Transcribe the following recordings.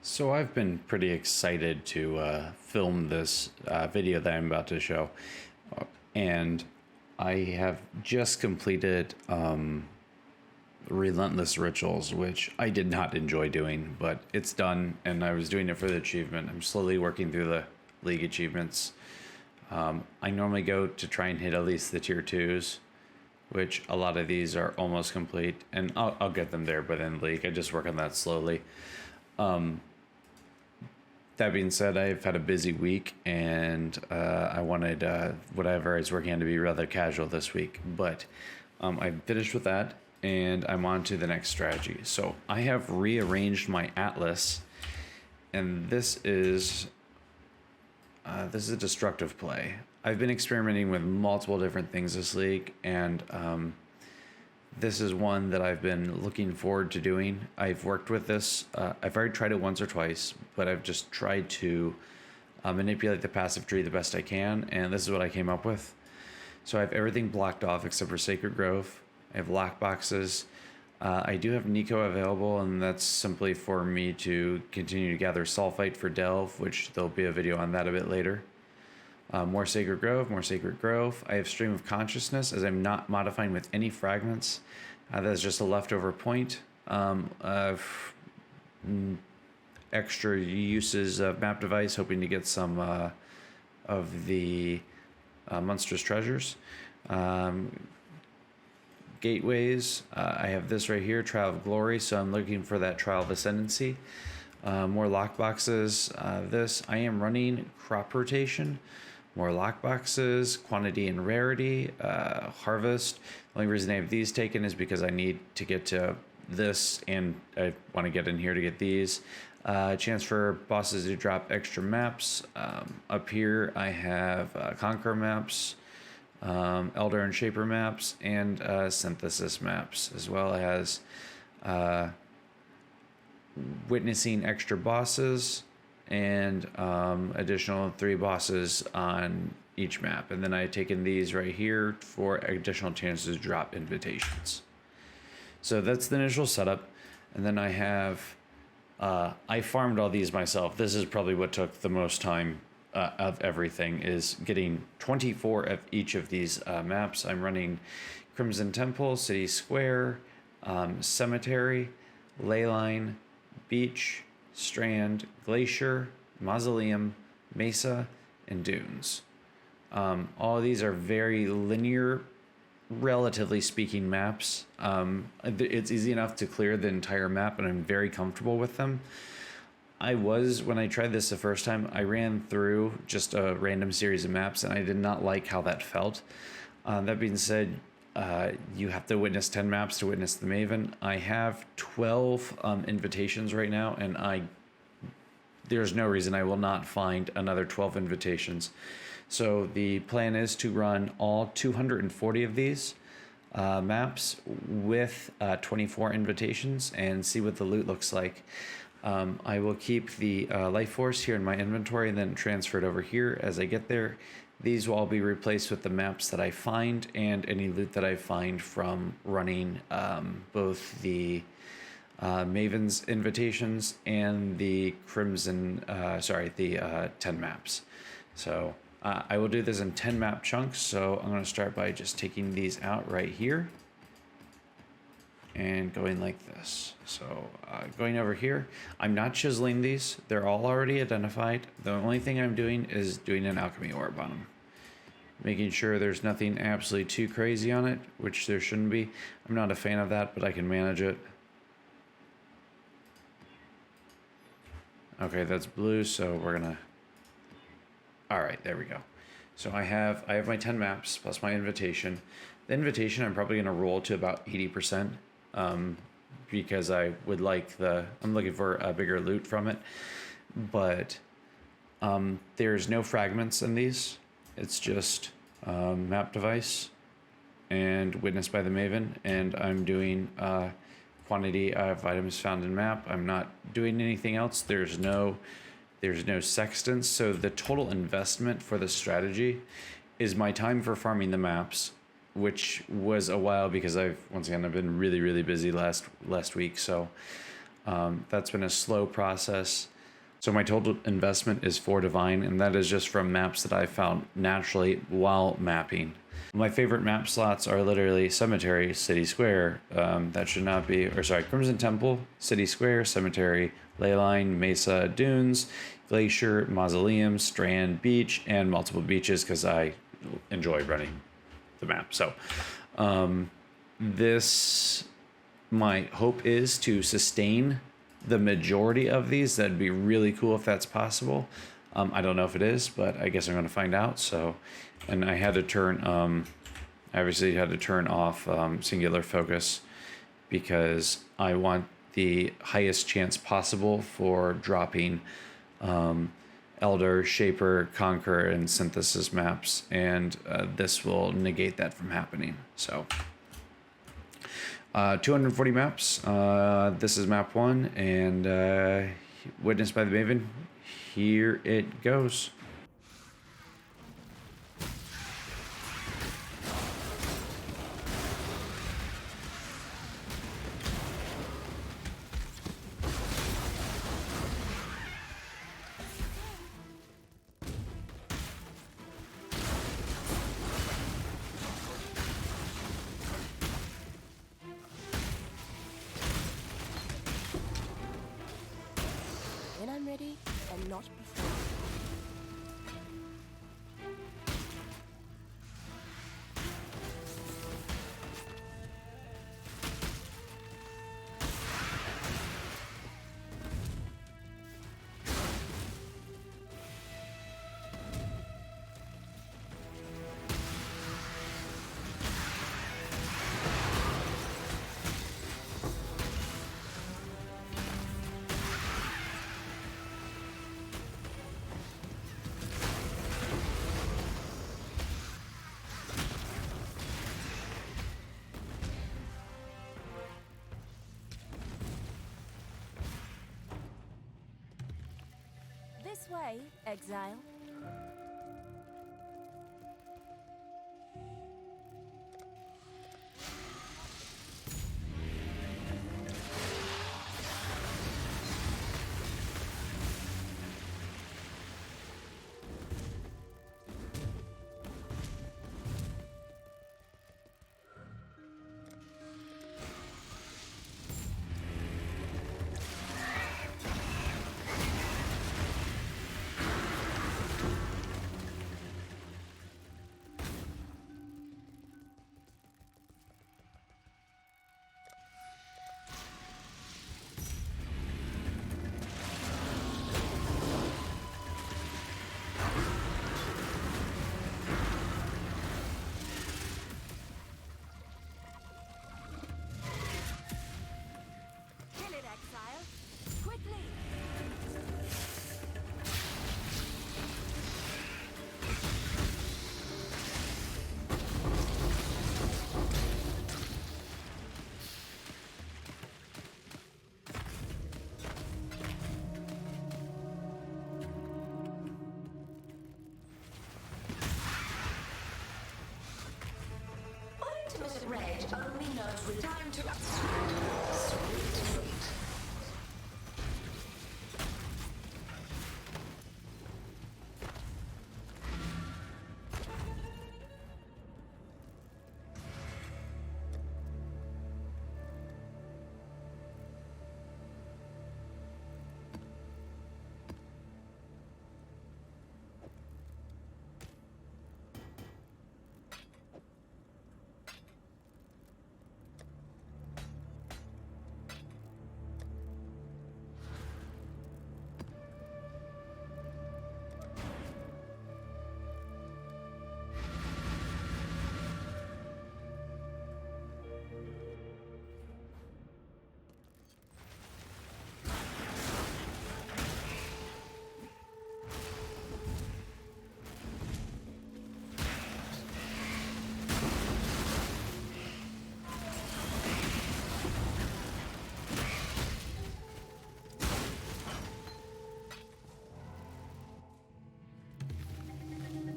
So I've been pretty excited to film this video that I'm about to show, and I have just completed Relentless Rituals, which I did not enjoy doing, but it's done, and I was doing it for the achievement. I'm slowly working through the League achievements. I normally go to try and hit at least the tier 2s, which a lot of these are almost complete, and I'll get them there, but in League, I just work on that slowly. That being said, I've had a busy week, and I wanted whatever I was working on to be rather casual this week. But I'm finished with that, and I'm on to the next strategy. So I have rearranged my atlas, and this is a destructive play. I've been experimenting with multiple different things this league, and this is one that I've been looking forward to doing. I've worked with this. I've already tried it once or twice, but I've just tried to manipulate the passive tree the best I can, and this is what I came up with. So I have everything blocked off except for Sacred Grove. I have lock boxes. I do have Nico available, and that's simply for me to continue to gather Sulfite for Delve, which there'll be a video on that a bit later. More Sacred Grove, more Sacred Grove. I have Stream of Consciousness, as I'm not modifying with any fragments. That's just a leftover point of extra uses of Map Device, hoping to get some of the Monstrous Treasures. Gateways, I have this right here, Trial of Glory, so I'm looking for that Trial of Ascendancy. More lockboxes. I am running crop rotation. More lockboxes, quantity and rarity, harvest. The only reason I have these taken is because I need to get to this, and I want to get in here to get these. Chance for bosses to drop extra maps. Up here I have Conquer maps, Elder and Shaper maps, and Synthesis maps, as well as witnessing extra bosses, and additional 3 bosses on each map. And then I've taken these right here for additional chances to drop invitations. So that's the initial setup. And then I have, I farmed all these myself. This is probably what took the most time of everything, is getting 24 of each of these maps. I'm running Crimson Temple, City Square, Cemetery, Leyline, Beach, Strand, Glacier, Mausoleum, Mesa, and Dunes. All of these are very linear, relatively speaking, maps. It's easy enough to clear the entire map, and I'm very comfortable with them. When I tried this the first time, I ran through just a random series of maps, and I did not like how that felt. That being said, you have to witness 10 maps to witness the Maven. I have 12 invitations right now, and there's no reason I will not find another 12 invitations. So the plan is to run all 240 of these maps with 24 invitations and see what the loot looks like. I will keep the Life Force here in my inventory and then transfer it over here as I get there. These will all be replaced with the maps that I find and any loot that I find from running both the Maven's invitations and the 10 maps. So I will do this in 10 map chunks. So I'm going to start by just taking these out right here and going like this. So going over here, I'm not chiseling these. They're all already identified. The only thing I'm doing is doing an alchemy orb on them, making sure there's nothing absolutely too crazy on it, which there shouldn't be. I'm not a fan of that, but I can manage it. Okay, that's blue, so we're gonna... All right, there we go. So I have my 10 maps plus my invitation. The invitation I'm probably gonna roll to about 80%, because I'm looking for a bigger loot from it. But there's no fragments in these. It's just Map Device and Witnessed by the Maven, and I'm doing quantity of items found in map. I'm not doing anything else. There's no sextants, so the total investment for the strategy is my time for farming the maps, which was a while because I've been really busy last week. So that's been a slow process. So my total investment is 4 divine, and that is just from maps that I found naturally while mapping. My favorite map slots are literally Cemetery, City Square, that should not be, or sorry, Crimson Temple, City Square, Cemetery, Leyline, Mesa, Dunes, Glacier, Mausoleum, Strand, Beach, and multiple beaches because I enjoy running the map. So this, my hope is to sustain the majority of these. That'd be really cool if that's possible. I don't know if it is, but I guess I'm going to find out. So, and I had to turn, I obviously had to turn off singular focus because I want the highest chance possible for dropping Elder, Shaper, Conquer, and Synthesis maps, and this will negate that from happening. So 240 maps. This is map 1, and Witnessed by the Maven. Here it goes. When I'm ready, and not before. This way, exile. Ultimate Reg only knows the time to sweet treat.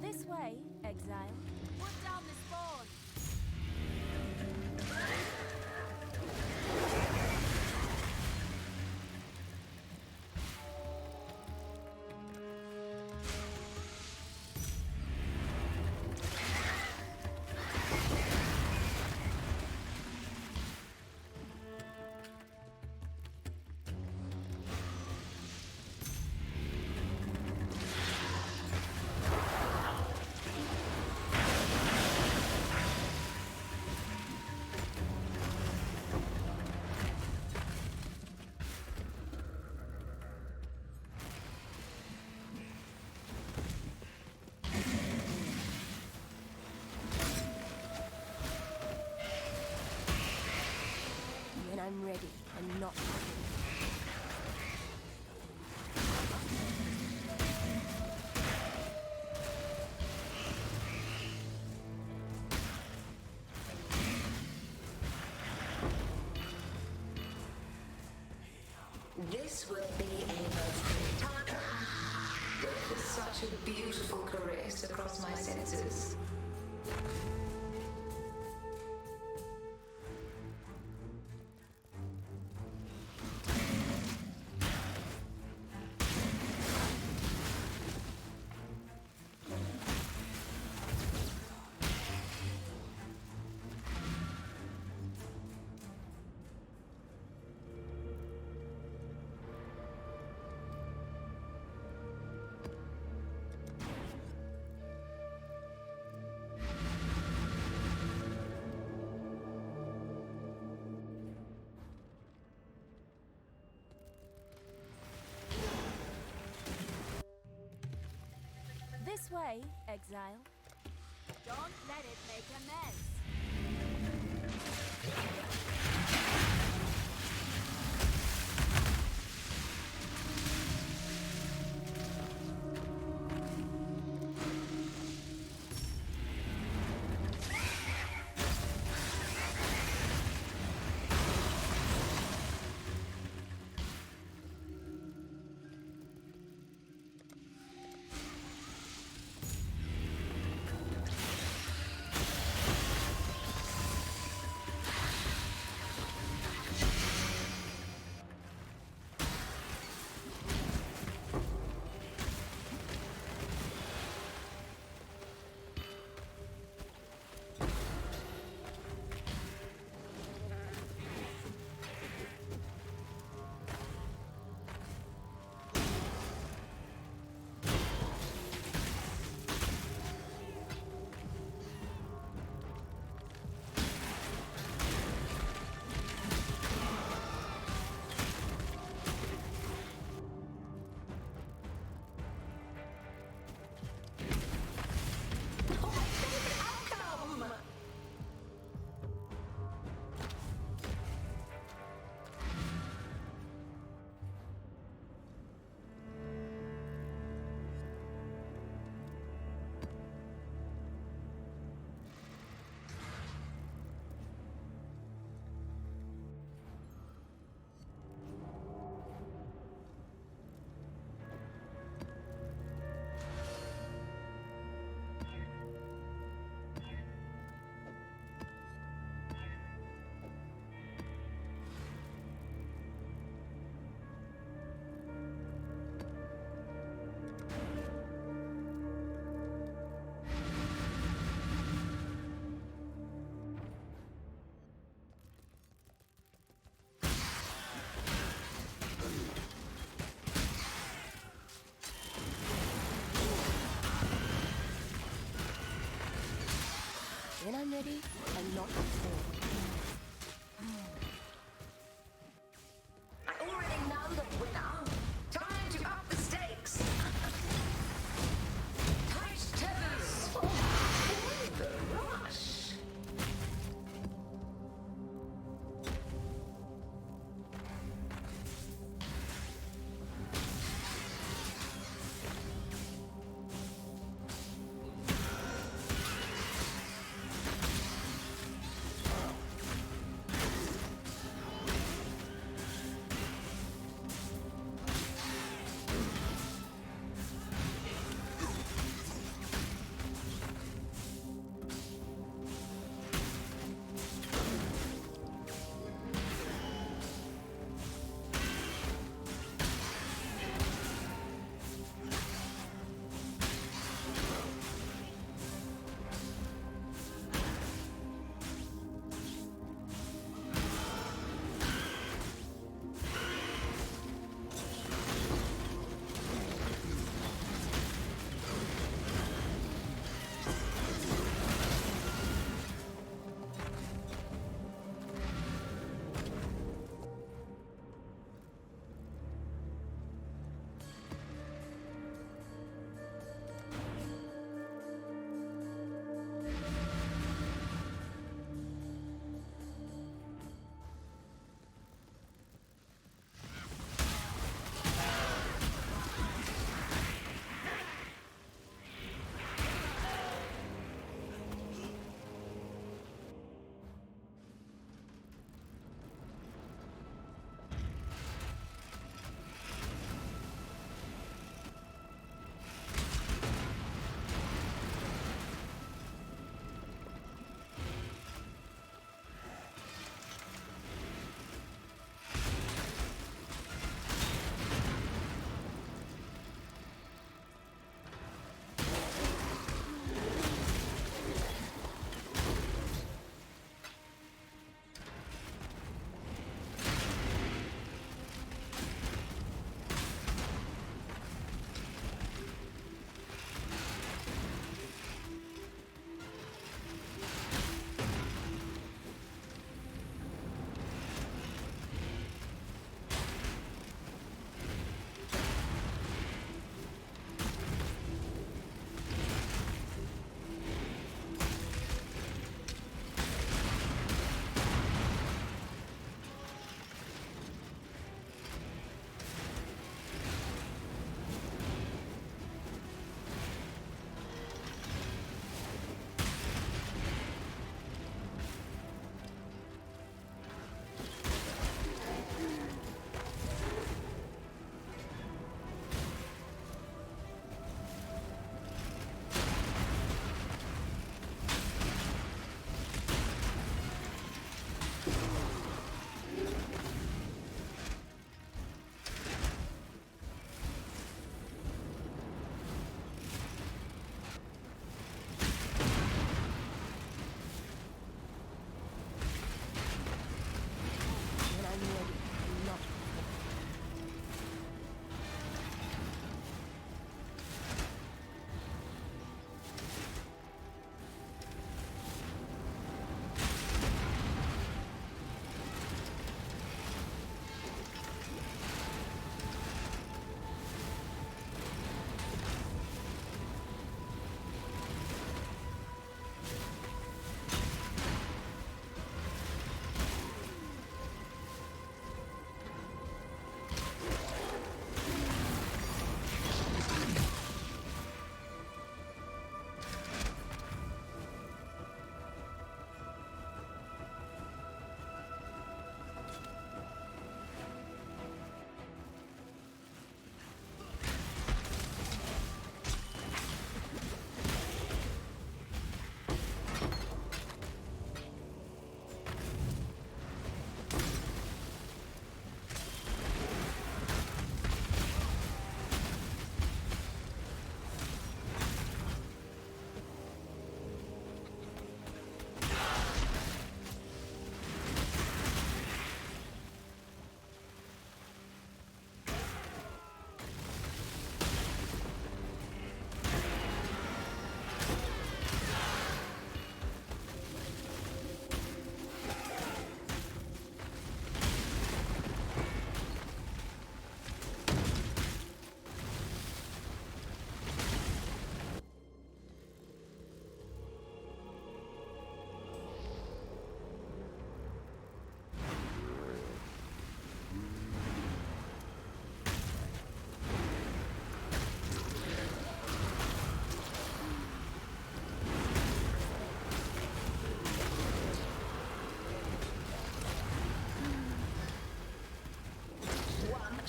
This way, exile. Put down the spawn. across my senses. This way, exile. Don't let it make a mess. When I'm ready, I'm not before. I already know the winner. Time to up the stakes. Tight tethers. Oh, the rush.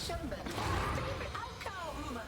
completion, but my favorite outcome.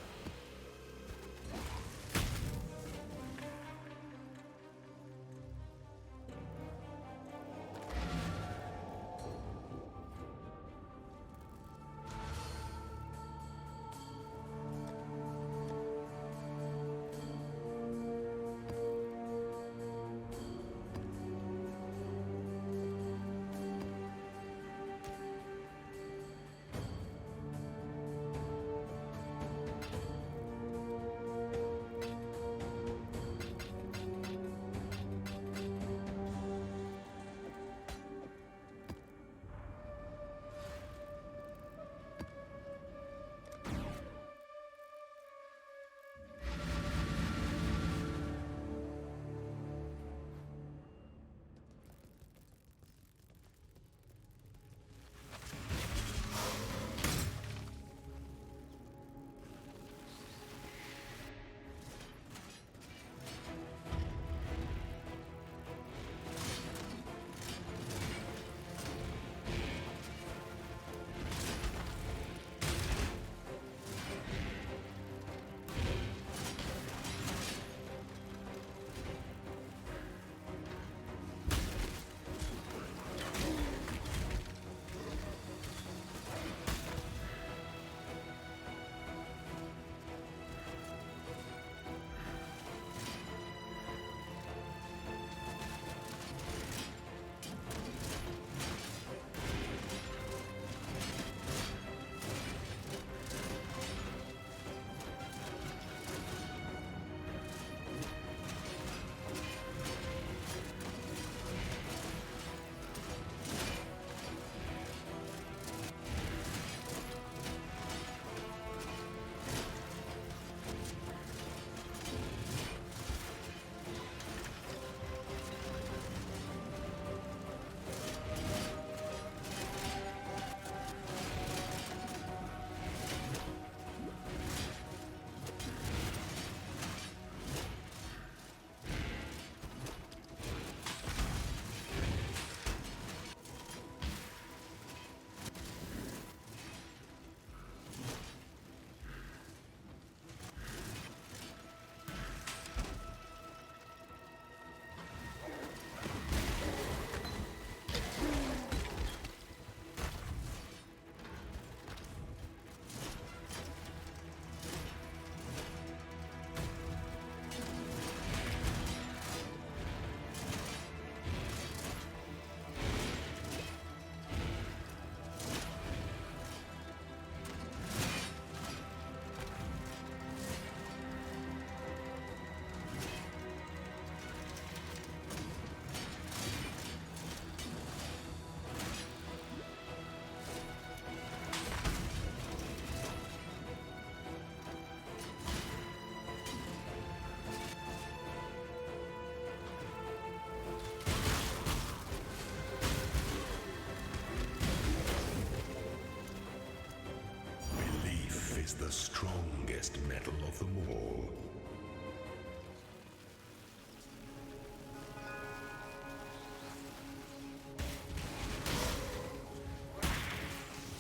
is the strongest metal of them all.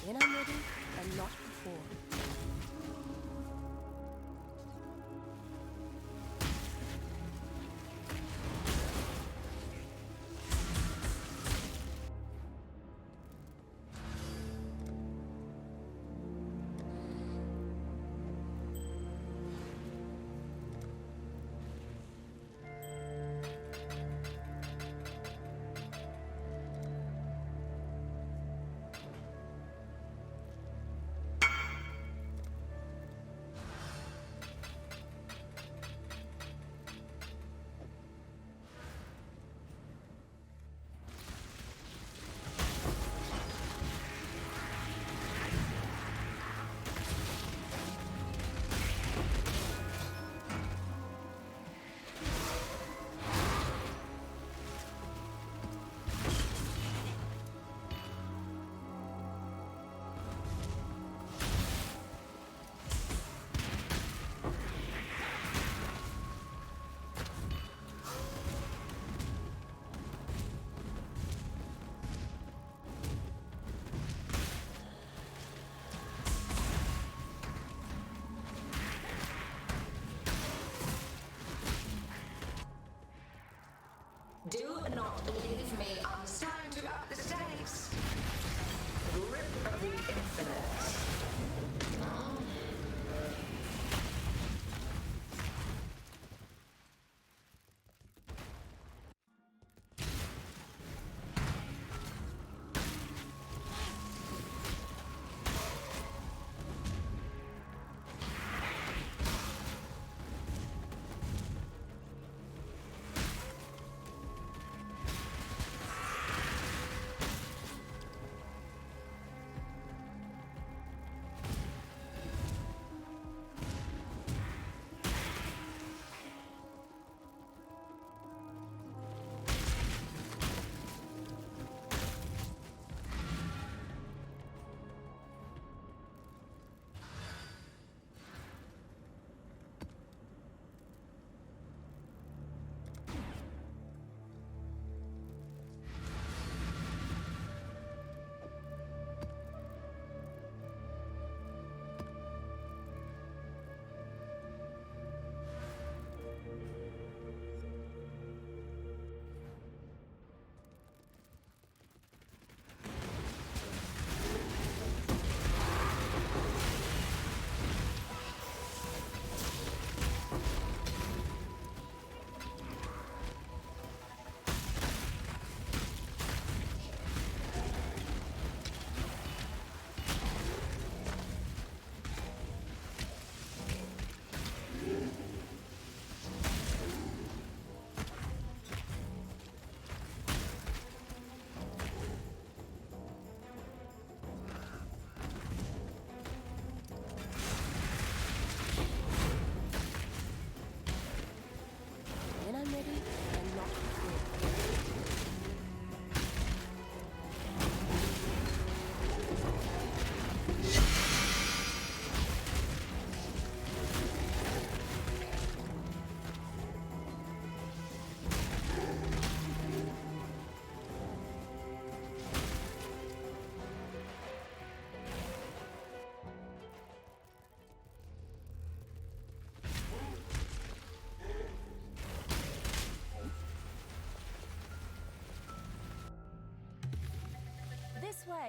When I'm ready, and not before.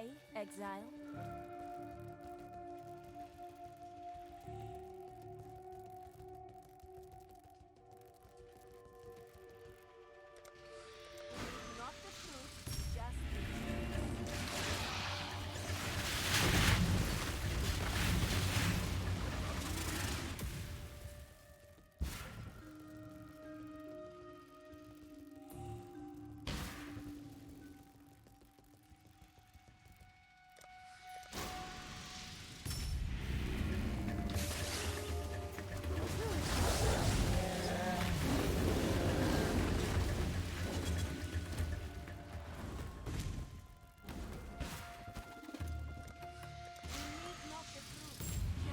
way, exile. Not the fruit, just the not the fruit, just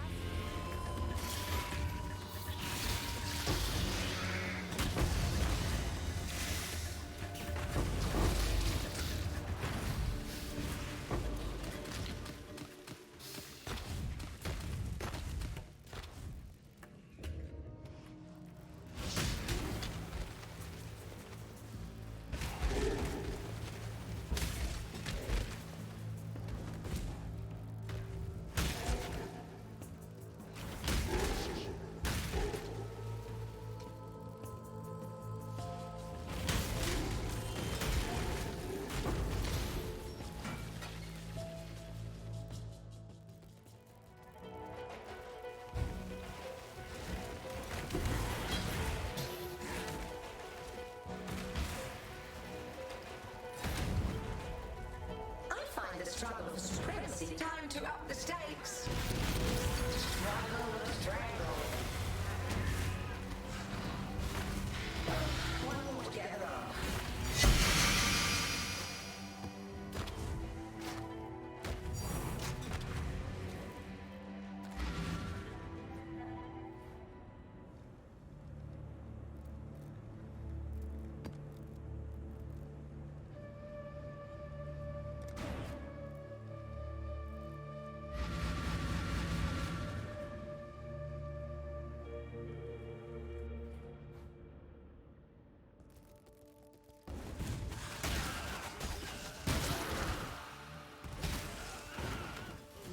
I find the struggle for supremacy time to up the stakes. Struggle or strangle. One more together.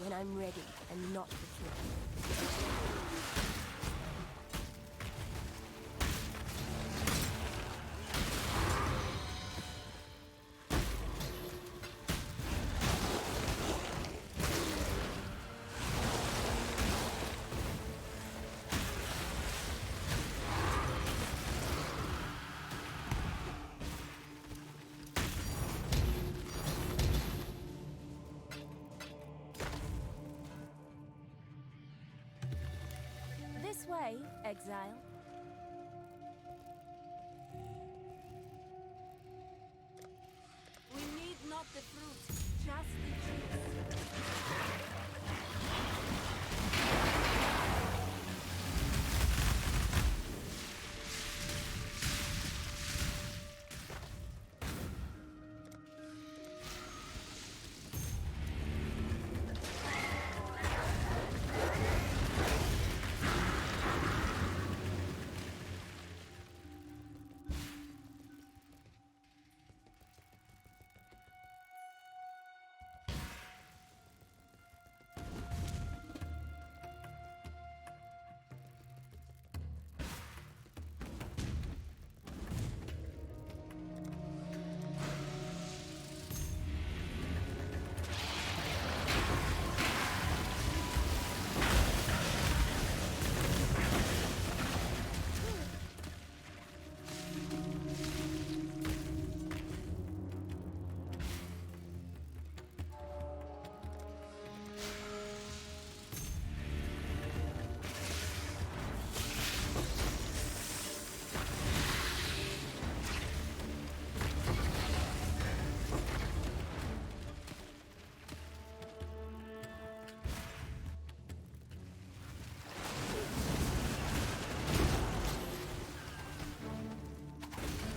when I'm ready and not the fruit. This way, exile. We need not the fruit, just the juice.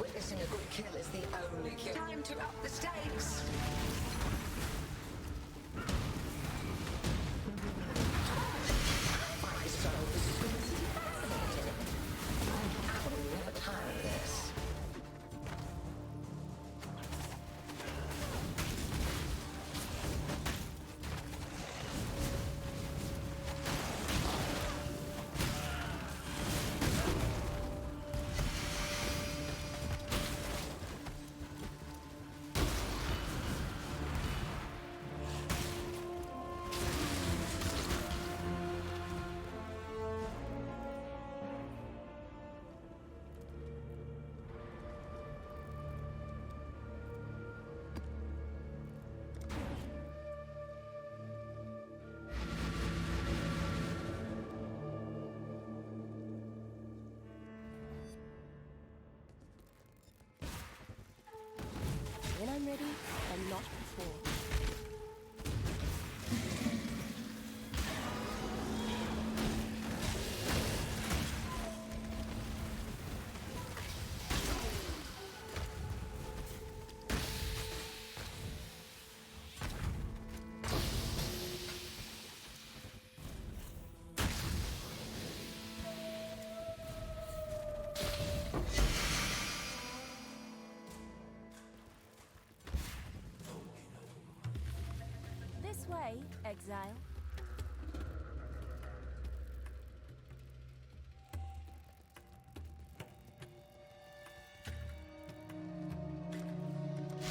Witnessing a good kill is the only cure. Time to up the stakes. I find this struggle for supremacy fascinating. I will never tire of this. ready and not before. This way, exile.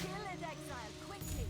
Kill it, exile, quickly!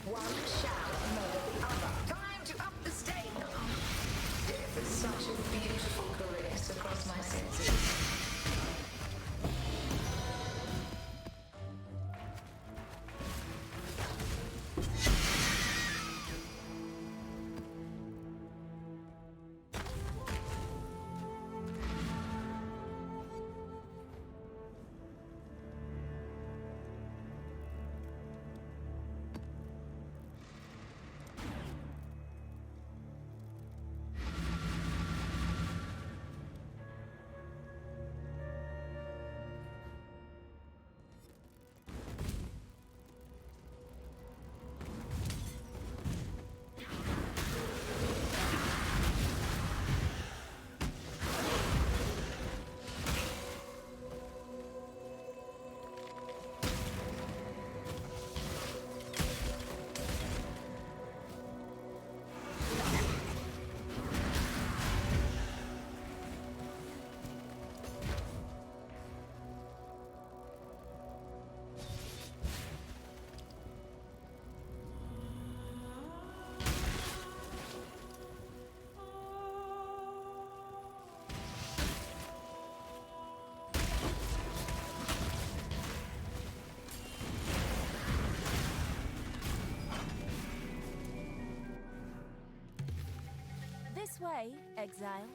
One shall murder the other. Time to up the stake. Death is such a beautiful caress across my senses. This way, exile.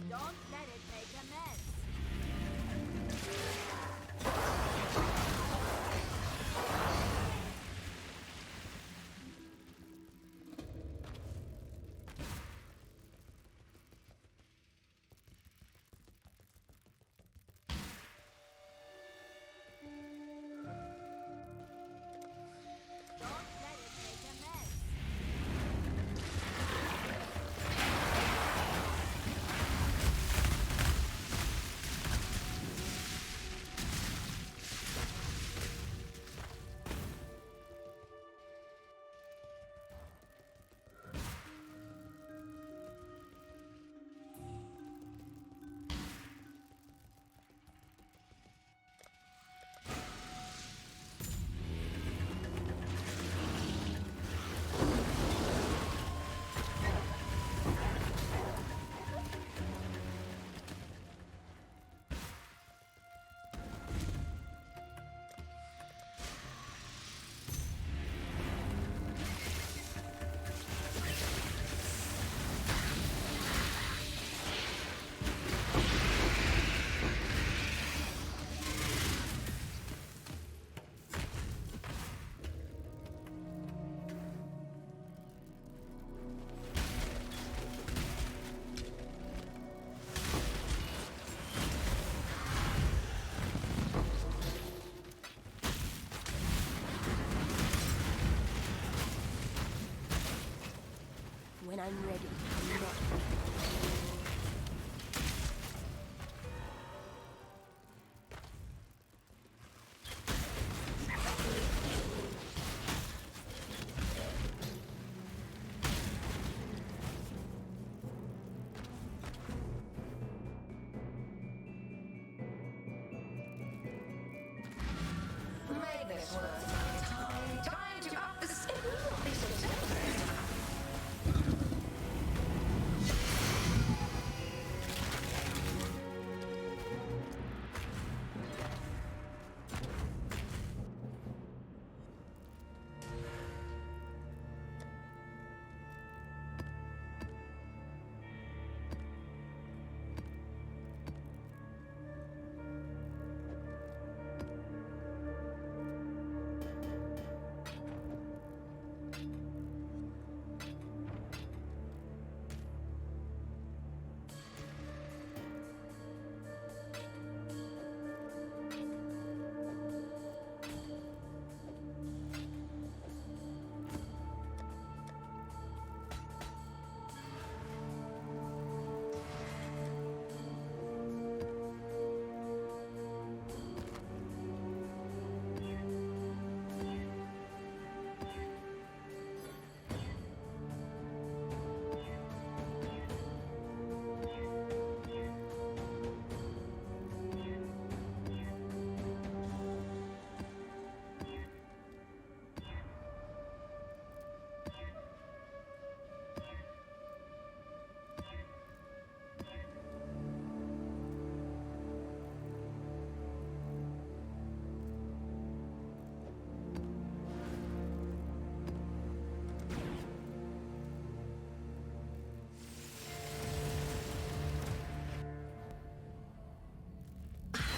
Don't let it make a mess. it's worth my time. Time to up the stakes. It will not be so simple this time.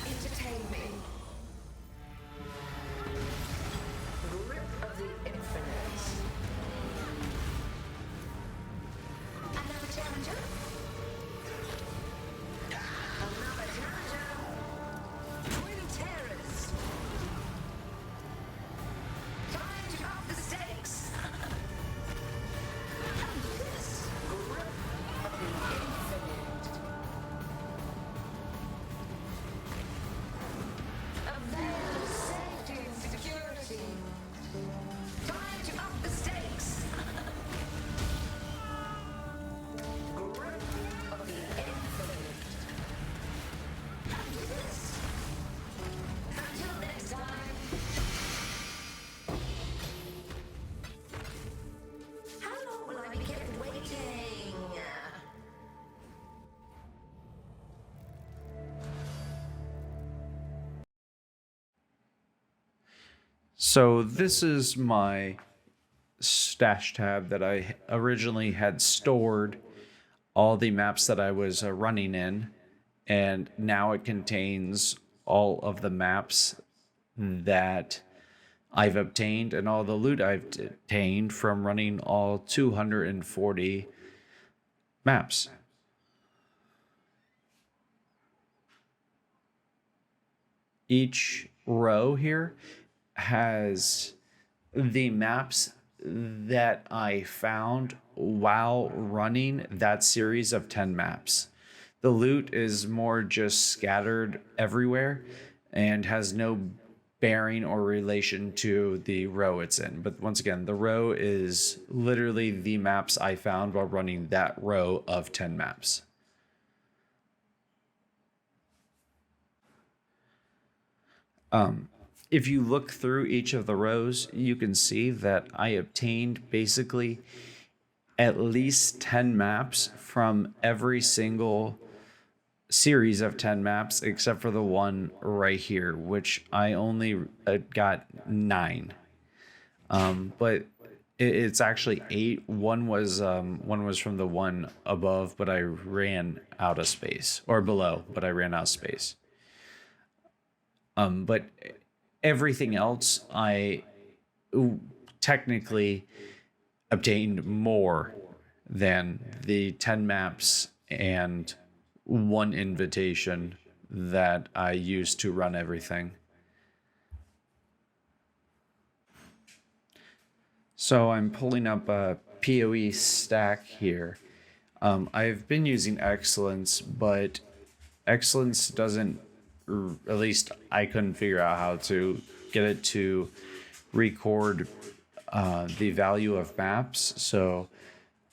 Entertain me. Grip of the infinite. Another challenger? Another challenger? Twin terrors. Time to up the stakes. And this grip of the infinite. A veil of safety and security. Time to up the stakes. Grip of the infinite. And this. Until next time. How long will I be kept waiting? So this is my stash tab that I originally had stored all the maps that I was running in, and now it contains all of the maps that I've obtained and all the loot I've obtained from running all 240 maps. Each row here has the maps that I found while running that series of 10 maps. The loot is more just scattered everywhere and has no bearing or relation to the row it's in. But once again, the row is literally the maps I found while running that row of 10 maps. If you look through each of the rows, you can see that I obtained basically at least 10 maps from every single series of 10 maps, except for the one right here, which I only got 9. But it's actually 8. One was from the one above, but I ran out of space, or below, but I ran out of space. But everything else, I technically obtained more than the 10 maps and 1 invitation that I used to run everything. So I'm pulling up a PoE stack here. I've been using Excellence, but Excellence doesn't, at least I couldn't figure out how to get it to record the value of maps. So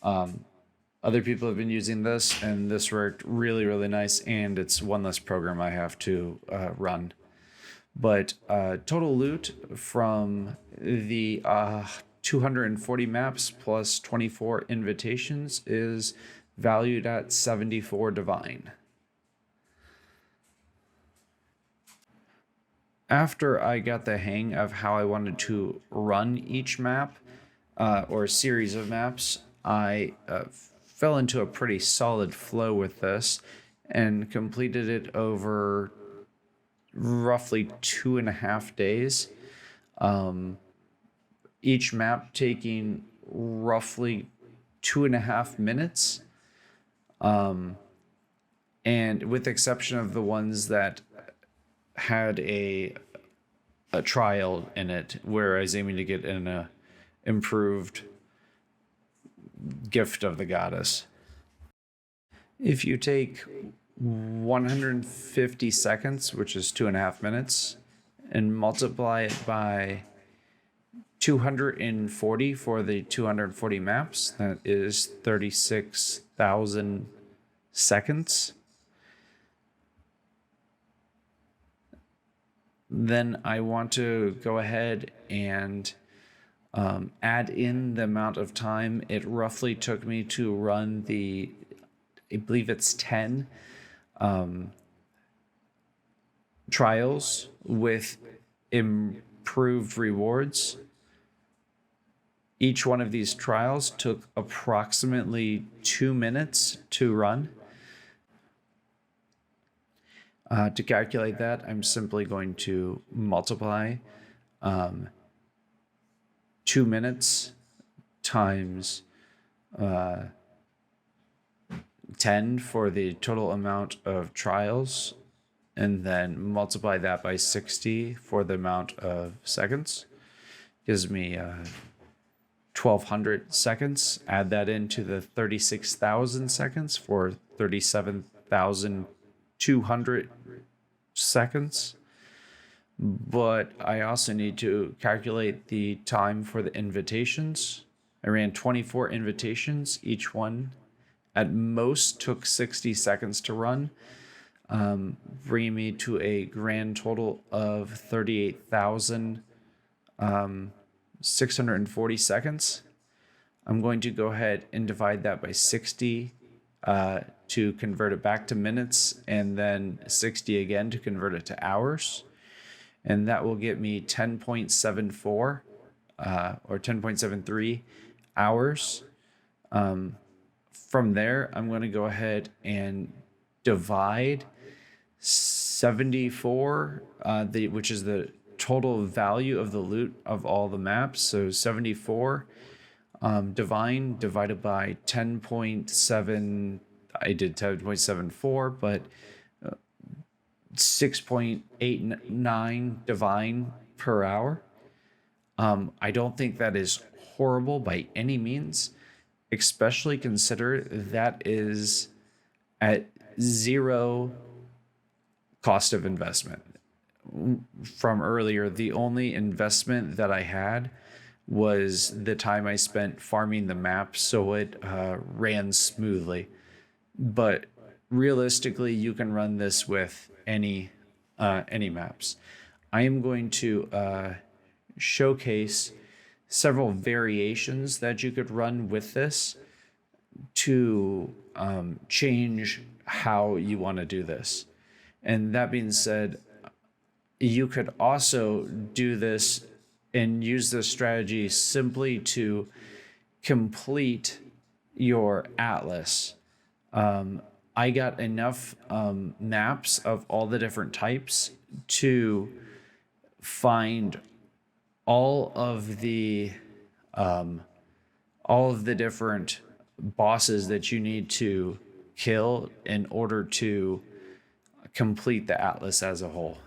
other people have been using this, and this worked really, really nice, and it's one less program I have to run. But total loot from the 240 maps plus 24 invitations is valued at 74 divine. After I got the hang of how I wanted to run each map or series of maps, I fell into a pretty solid flow with this and completed it over roughly 2.5 days. Each map taking roughly 2.5 minutes. And with the exception of the ones that had a trial in it where I was aiming to get an improved gift of the goddess. If you take 150 seconds, which is 2.5 minutes, and multiply it by 240 for the 240 maps, that is 36,000 seconds. Then I want to go ahead and add in the amount of time it roughly took me to run the, I believe it's 10 trials with improved rewards. Each one of these trials took approximately 2 minutes to run. To calculate that, I'm simply going to multiply 2 minutes times 10 for the total amount of trials, and then multiply that by 60 for the amount of seconds. Gives me 1,200 seconds. Add that into the 36,000 seconds for 37,200 seconds. But I also need to calculate the time for the invitations. I ran 24 invitations. Each one at most took 60 seconds to run, bringing me to a grand total of 38,640 seconds. I'm going to go ahead and divide that by 60 to convert it back to minutes, and then 60 again to convert it to hours. And that will get me 10.74 or 10.73 hours. From there, I'm going to go ahead and divide 74, which is the total value of the loot of all the maps. So 74 divine divided by 10.7. I did 10.74, but 6.89 divine per hour. I don't think that is horrible by any means, especially consider that is at zero cost of investment. From earlier, the only investment that I had was the time I spent farming the map, so it ran smoothly. But realistically, you can run this with any maps. I am going to showcase several variations that you could run with this to change how you want to do this. And that being said, you could also do this and use this strategy simply to complete your atlas. I got enough maps of all the different types to find all of the different bosses that you need to kill in order to complete the atlas as a whole.